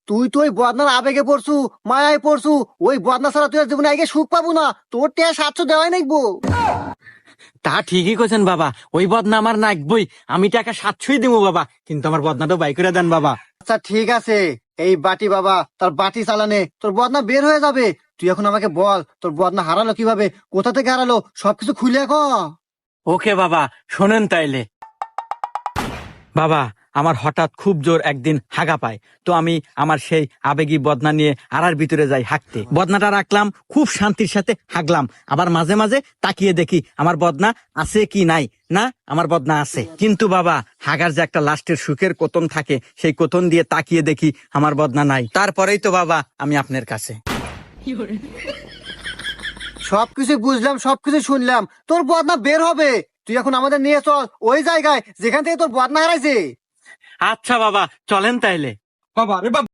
তুই তো ওই বদনার আবেগে পড়ছু, মায়ায় পড়ছু। ওই বদনা ছাড়া তুই আর জীবনে আগে সুখ পাবো না। তোর টিয়া 700 দেওয়াই নাকবো। তা ঠিকই কইছেন বাবা, ওই বদনা আমার নাকবই। আমি টাকা 700ই দিব বাবা, কিন্তু আমার বদনাটা বাই করে দেন বাবা। আচ্ছা ঠিক আছে, এই বাটি বাবা, তার বাটি চালানে তোর বদনা বের হয়ে যাবে। তুই এখন আমাকে বল, তোর বদনা হারালো কিভাবে, কোথা থেকে হারালো, সবকিছু খুলে ক। ওকে বাবা, শোনেন তাইলে। বাবা, আমার হঠাৎ খুব জোর একদিন হাগা পায়। তো আমি আমার সেই আবেগী বদনা নিয়ে আড়ার ভিতরে যাই হাঁকতে। বদনাটা রাখলাম, খুব শান্তির সাথে হাগলাম। আবার মাঝে মাঝে তাকিয়ে দেখি আমার বদনা আছে কি নাই। না, আমার বদনা আছে। কিন্তু বাবা, হাগার যে একটা লাস্টের সুখের কোতন থাকে, সেই কোতন দিয়ে তাকিয়ে দেখি আমার বদনা নাই। তারপরেই তো বাবা আমি আপনার কাছে। সবকিছু বুঝলাম, সবকিছু শুনলাম, তোর বদনা বের হবে। তুই এখন আমাদের নিয়ে চল ওই জায়গায় যেখান থেকে তোর বদনা হারাইছে। আচ্ছা বাবা, চলেন তাইলে। বাবা রে বাবা।